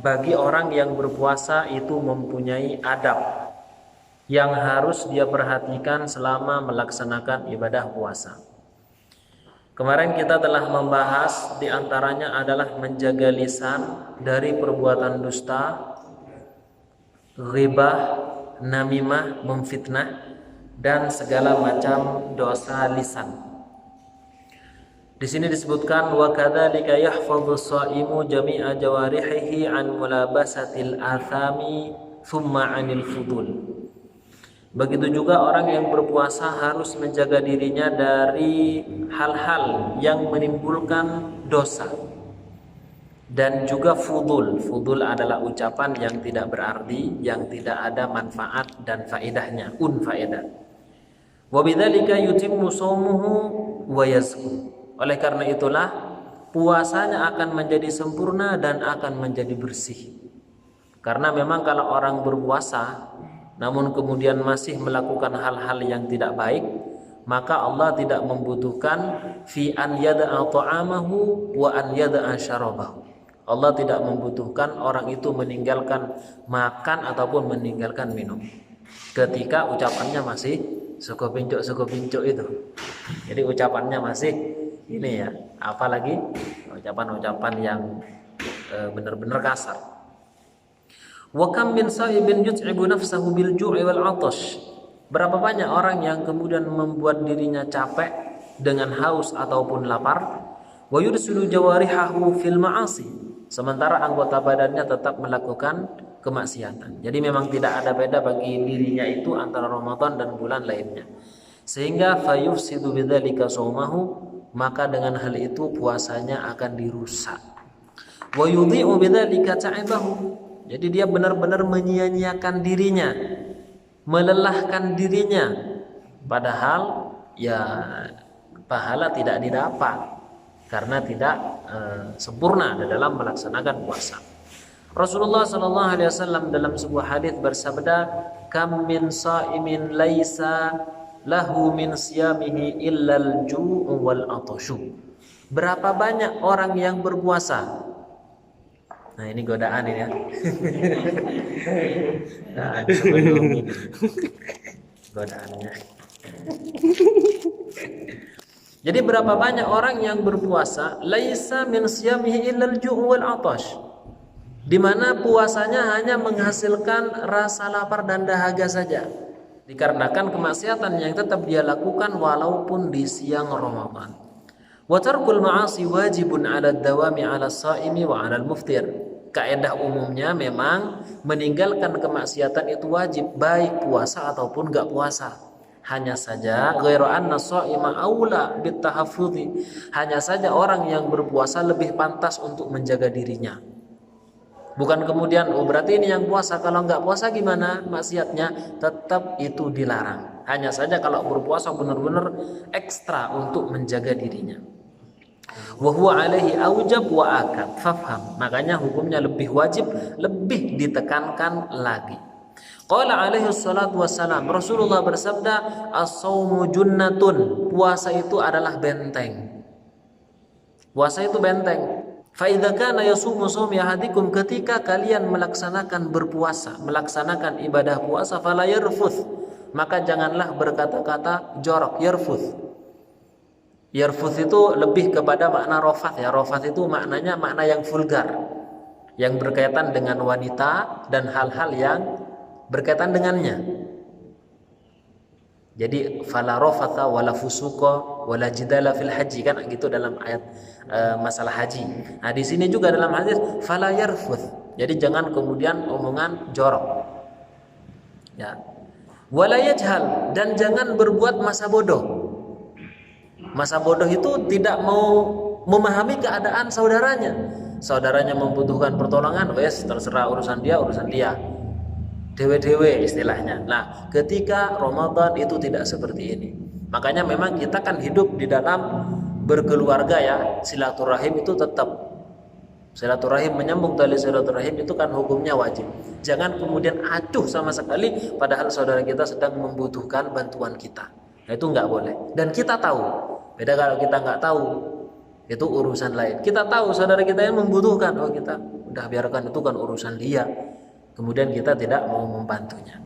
bagi orang yang berpuasa itu mempunyai adab yang harus dia perhatikan selama melaksanakan ibadah puasa. Kemarin kita telah membahas di antaranya adalah menjaga lisan dari perbuatan dusta, ghibah, namimah, memfitnah, dan segala macam dosa lisan. Di sini disebutkan wa kadzalika yahfadhu shaimu jami'a jawarihihi an mulabasatil athami thumma 'anil fudul. Begitu juga orang yang berpuasa harus menjaga dirinya dari hal-hal yang menimbulkan dosa dan juga fudul. Fudul adalah ucapan yang tidak berarti, yang tidak ada manfaat dan faedahnya, unfaedah. Wa bidzalika yutimmu shaumuhu wa yazku. Oleh karena itulah puasanya akan menjadi sempurna dan akan menjadi bersih. Karena memang kalau orang berpuasa namun kemudian masih melakukan hal-hal yang tidak baik, maka Allah tidak membutuhkan fi an yada'a ta'amahu wa an yada'a syarabahu. Allah tidak membutuhkan orang itu meninggalkan makan ataupun meninggalkan minum ketika ucapannya masih suku-pincuk itu. Jadi ucapannya masih ini ya, apalagi ucapan-ucapan yang benar-benar kasar. Wa kam min sa'ibin yut'ibu nafsahu bil ju'i wal 'atash. Berapa banyak orang yang kemudian membuat dirinya capek dengan haus ataupun lapar, wa yursilu jawarihahu fil ma'asi, sementara anggota badannya tetap melakukan kemaksiatan. Jadi memang tidak ada beda bagi dirinya itu antara Ramadan dan bulan lainnya. Sehingga fayufsidu bidzalika shaumahu, maka dengan hal itu puasanya akan dirusak. Wa yudhi'u bidzalika ta'ibahu. Jadi dia benar-benar menyia-nyiakan dirinya, melelahkan dirinya, padahal ya pahala tidak didapat karena tidak sempurna dalam melaksanakan puasa. Rasulullah SAW dalam sebuah hadis bersabda, "Kam min sha'imin laisa lahu min siyamihi illal ju'u wal 'atashu." Berapa banyak orang yang berpuasa. Nah ini godaan ini ya. Nah, godaannya. Jadi berapa banyak orang yang berpuasa laisa min siyamihi illal ju' wal 'atash, di mana puasanya hanya menghasilkan rasa lapar dan dahaga saja, dikarenakan kemaksiatan yang tetap dia lakukan walaupun di siang Ramadan. Wa tarkul ma'asi wajibun 'ala ad-dawami 'ala as-sha'imi wa 'ala al-muftir. Kaidah umumnya memang meninggalkan kemaksiatan itu wajib baik puasa ataupun enggak puasa. Hanya saja ghairu anna sha'ima aula bitahaffudhi. Hanya saja orang yang berpuasa lebih pantas untuk menjaga dirinya. Bukan kemudian berarti ini yang puasa, kalau enggak puasa gimana maksiatnya? Tetap itu dilarang. Hanya saja kalau berpuasa benar-benar ekstra untuk menjaga dirinya. Wa huwa alaihi aujab wa akad fafham. Makanya hukumnya lebih wajib, lebih ditekankan lagi. Qala alaihi salatu wassalam, Rasulullah bersabda, as-saumu junnatun. Puasa itu adalah benteng. Puasa itu benteng. Fa idza kana yasumu shaumi ahadikum, ketika kalian melaksanakan berpuasa, melaksanakan ibadah puasa, fala yarfuth, maka janganlah berkata-kata jorok. Yarfuth itu lebih kepada makna rofath ya. Rofath itu maknanya makna yang vulgar, yang berkaitan dengan wanita dan hal-hal yang berkaitan dengannya. Jadi fala rofatha wala fusuqa wala jidala fil haji, kan gitu dalam ayat masalah haji. Nah di sini juga dalam hadis fala yarfuth. Jadi jangan kemudian omongan jorok. Ya. Wala yajhal, dan jangan berbuat masa bodoh. Masa bodoh itu tidak mau memahami keadaan saudaranya. Saudaranya membutuhkan pertolongan, wes terserah urusan dia. Dewe-dewe istilahnya. Nah, ketika Ramadan itu tidak seperti ini. Makanya memang kita kan hidup di dalam berkeluarga ya, silaturahim itu tetap. Silaturahim, menyambung tali silaturahim itu kan hukumnya wajib. Jangan kemudian acuh sama sekali padahal saudara kita sedang membutuhkan bantuan kita. Nah, itu nggak boleh. Dan kita tahu. Beda kalau kita nggak tahu, itu urusan lain. Kita tahu saudara kita yang membutuhkan, oh kita udah biarkan, itu kan urusan dia. Kemudian kita tidak mau membantunya.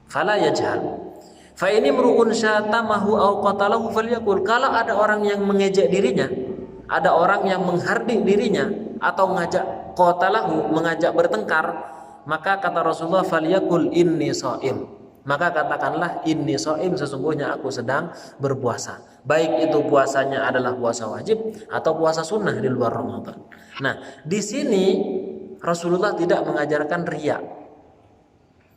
Fala yajhal. Fa ini mru'un syatamahu aw qatalahu falyaqul. Kalau ada orang yang mengejek dirinya, ada orang yang menghardik dirinya atau mengajak qatalahu, mengajak bertengkar, maka kata Rasulullah falyaqul inni shaim. Maka katakanlah inni shaim, sesungguhnya aku sedang berpuasa. Baik itu puasanya adalah puasa wajib atau puasa sunnah di luar Ramadan. Nah, di sini Rasulullah tidak mengajarkan riya.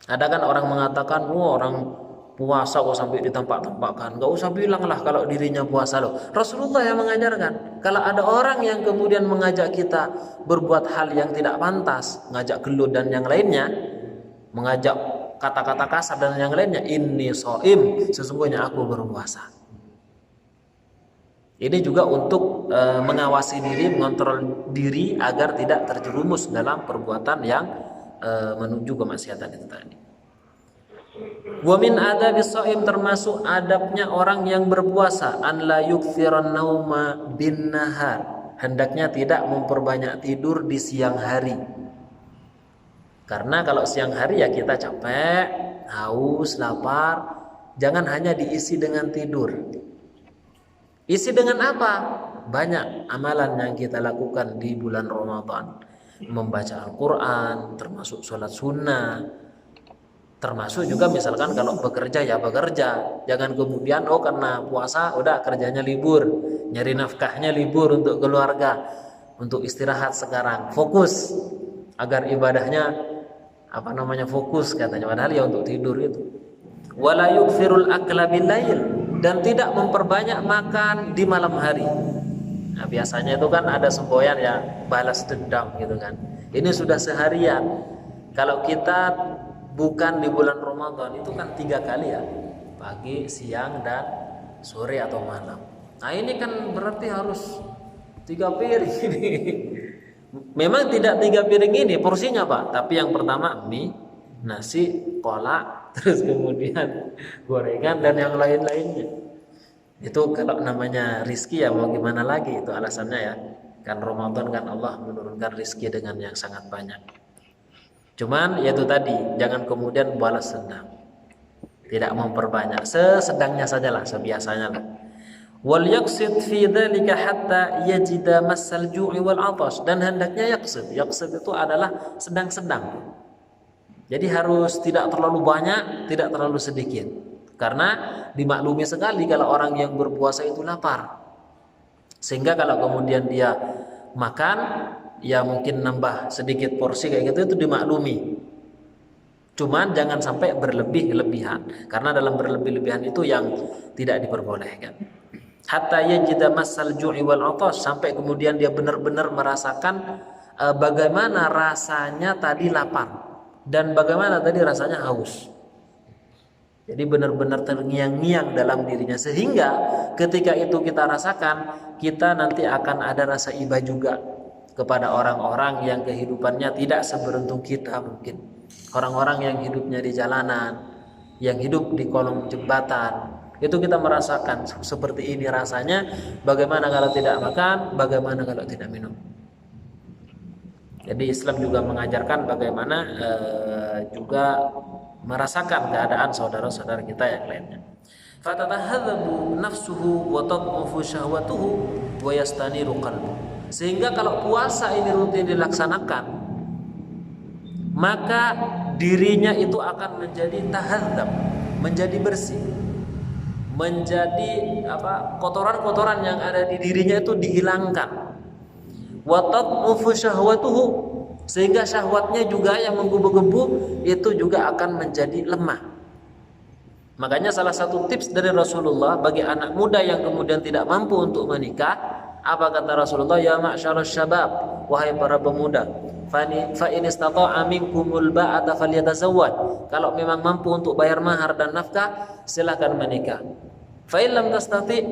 Ada kan orang mengatakan, orang puasa kok sampai ditampak-tampakkan, gak usah bilang lah kalau dirinya puasa loh. Rasulullah yang mengajarkan, kalau ada orang yang kemudian mengajak kita berbuat hal yang tidak pantas, mengajak gelut dan yang lainnya, mengajak kata-kata kasar dan yang lainnya, inni shaim, sesungguhnya aku berpuasa. Ini juga untuk mengawasi diri, mengontrol diri agar tidak terjerumus dalam perbuatan yang menuju kemaksiatan itu tadi. Wa min adabis shaim, termasuk adabnya orang yang berpuasa, an la yukthiran nauma bin nahar, hendaknya tidak memperbanyak tidur di siang hari. Karena kalau siang hari ya kita capek, haus, lapar, jangan hanya diisi dengan tidur. Isi dengan apa? Banyak amalan yang kita lakukan di bulan Ramadan. Membaca Al-Quran, termasuk sholat sunnah, termasuk juga misalkan kalau bekerja ya bekerja. Jangan kemudian karena puasa udah kerjanya libur, nyari nafkahnya libur untuk keluarga, untuk istirahat sekarang. Fokus agar ibadahnya fokus katanya, padahal ya untuk tidur itu. Wala yukthirul akla bil lail, dan tidak memperbanyak makan di malam hari. Nah, biasanya itu kan ada semboyan ya balas dendam gitu kan. Ini sudah seharian. Kalau kita bukan di bulan Ramadan itu kan 3 kali ya, pagi, siang, dan sore atau malam. Nah ini kan berarti harus 3 piring ini. Memang tidak 3 piring ini porsinya Pak, tapi yang pertama mie, nasi, kolak, terus kemudian gorengan dan yang lain-lainnya. Itu kalau namanya rizki ya mau gimana lagi, itu alasannya ya. Kan Ramadan kan Allah menurunkan rizki dengan yang sangat banyak. Cuman yaitu tadi, jangan kemudian balas dendam. Tidak memperbanyak, sesedangnya sajalah, sebiasanya lah. Wal yaqsid fi dzalika hatta yajida massal ju'i wal 'atash, dan hendaknya yaqsid. Yaqsid itu adalah sedang-sedang. Jadi harus tidak terlalu banyak, tidak terlalu sedikit. Karena dimaklumi sekali kalau orang yang berpuasa itu lapar. Sehingga kalau kemudian dia makan, ya mungkin nambah sedikit porsi kayak gitu, itu dimaklumi. Cuman jangan sampai berlebih-lebihan, karena dalam berlebih-lebihan itu yang tidak diperbolehkan. Hatta yajida massal ju'i wal 'atash, sampai kemudian dia benar-benar merasakan bagaimana rasanya tadi lapar dan bagaimana tadi rasanya haus. Jadi benar-benar terngiang-ngiang dalam dirinya, sehingga ketika itu kita rasakan, kita nanti akan ada rasa iba juga kepada orang-orang yang kehidupannya tidak seberuntung kita mungkin. Orang-orang yang hidupnya di jalanan, yang hidup di kolong jembatan, itu kita merasakan seperti ini rasanya. Bagaimana kalau tidak makan, bagaimana kalau tidak minum. Jadi Islam juga mengajarkan bagaimana juga merasakan keadaan saudara-saudara kita yang lainnya. Fatatahadzabu nafsuhu wa tad'ufu syahwatuhu wa yastaniru qalbuhu. Sehingga kalau puasa ini rutin dilaksanakan, maka dirinya itu akan menjadi tahadzab, menjadi bersih. Menjadi kotoran-kotoran yang ada di dirinya itu dihilangkan. Wa tad'ufu syahwatuhu, sehingga syahwatnya juga yang menggebu-gebu itu juga akan menjadi lemah. Makanya salah satu tips dari Rasulullah bagi anak muda yang kemudian tidak mampu untuk menikah, apa kata Rasulullah? Ya ma'syarasy syabab, wahai para pemuda, fa in istata'a minkumul ba'ata falyatazawwaj. Kalau memang mampu untuk bayar mahar dan nafkah, silakan menikah. Fa in lam tastati',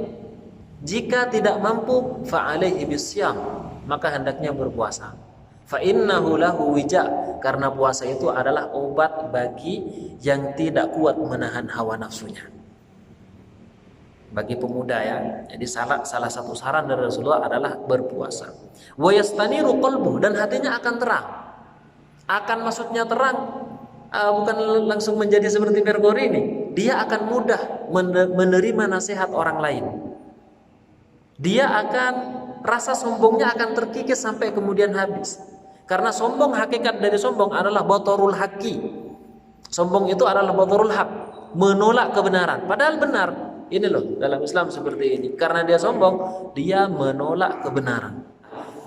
jika tidak mampu, fa alaihi bisyam, maka hendaknya berpuasa. Fa innahu lahu wija, karena puasa itu adalah obat bagi yang tidak kuat menahan hawa nafsunya. Bagi pemuda ya. Jadi salah satu saran dari Rasulullah adalah berpuasa. Wa yastaniru qalbuh, dan hatinya akan terang. akan maksudnya terang, bukan langsung menjadi seperti Merkuri ini. Dia akan mudah menerima nasihat orang lain. Dia akan, rasa sombongnya akan terkikis sampai kemudian habis. Karena sombong, hakikat dari sombong adalah batarul haqqi. Sombong itu adalah batarul haq, menolak kebenaran. Padahal benar. Ini loh dalam Islam seperti ini. Karena dia sombong, dia menolak kebenaran.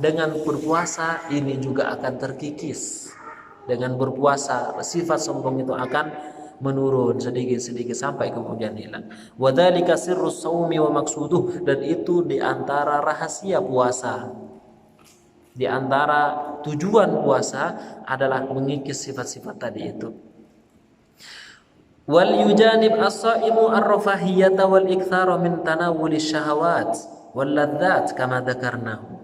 Dengan berpuasa ini juga akan terkikis. Dengan berpuasa sifat sombong itu akan menurun sedikit-sedikit sampai kemudian hilang. Wadzalika sirrus shaumi wa maqsuduh, dan itu di antara rahasia puasa. Di antara tujuan puasa adalah mengikis sifat-sifat tadi itu. Wal yujanib as-shaimu ar-rafahiyata wal iktsara min tanawuli syahawat wal ladzat kama dzakarnahu.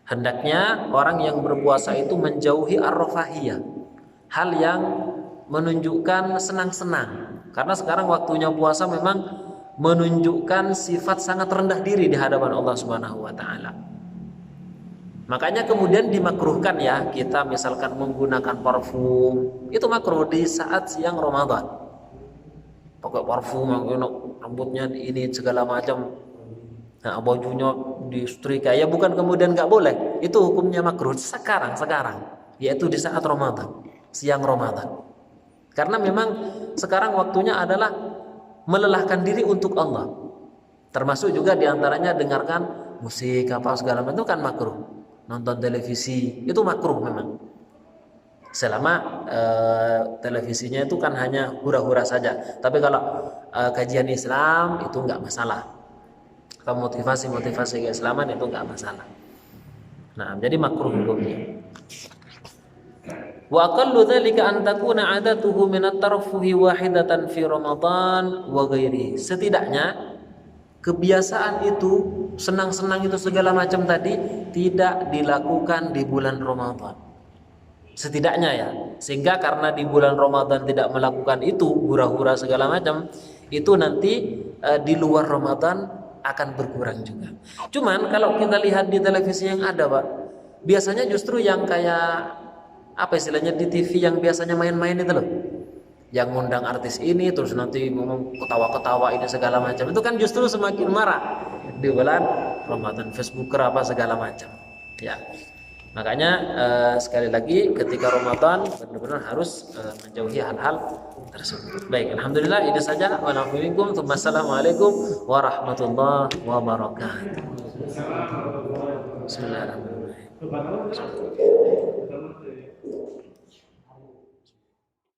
Hendaknya orang yang berpuasa itu menjauhi ar-rafahiyah, hal yang menunjukkan senang-senang. Karena sekarang waktunya puasa memang menunjukkan sifat sangat rendah diri di hadapan Allah Subhanahu wa taala. Makanya kemudian dimakruhkan ya, kita misalkan menggunakan parfum, itu makruh di saat siang Ramadan. Pakai parfum yang rambutnya ini segala macam, nah, bajunya disetrika, ya bukan kemudian nggak boleh, itu hukumnya makruh sekarang, yaitu di saat Ramadan, siang Ramadan. Karena memang sekarang waktunya adalah melelahkan diri untuk Allah. Termasuk juga diantaranya dengarkan musik apa segala macam, itu kan makruh. Nonton televisi itu makruh memang. Selama televisinya itu kan hanya hura-hura saja. Tapi kalau kajian Islam itu nggak masalah. Atau motivasi keislaman itu nggak masalah. Nah, jadi makruh hukumnya. Wa aqallu dzalika an takuna 'adatuhu min at-tarfuhi wahidatan fi Ramadan wa ghairihi. Setidaknya kebiasaan itu, senang-senang itu segala macam tadi tidak dilakukan di bulan Ramadan. Setidaknya ya. Sehingga karena di bulan Ramadan tidak melakukan itu, hura-hura segala macam, itu nanti di luar Ramadan akan berkurang juga. Cuman kalau kita lihat di televisi yang ada, Pak, biasanya justru yang kayak apa istilahnya di TV yang biasanya main-main itu loh, yang ngundang artis ini terus nanti ngomong ketawa-ketawa ini segala macam, itu kan justru semakin marah di bulan Ramadan, Facebooker apa segala macam ya. Makanya sekali lagi ketika Ramadan benar-benar harus menjauhi hal-hal tersebut. Baik, alhamdulillah ini saja. Wassalamualaikum warahmatullahi wabarakatuh. Bismillahirrahmanirrahim.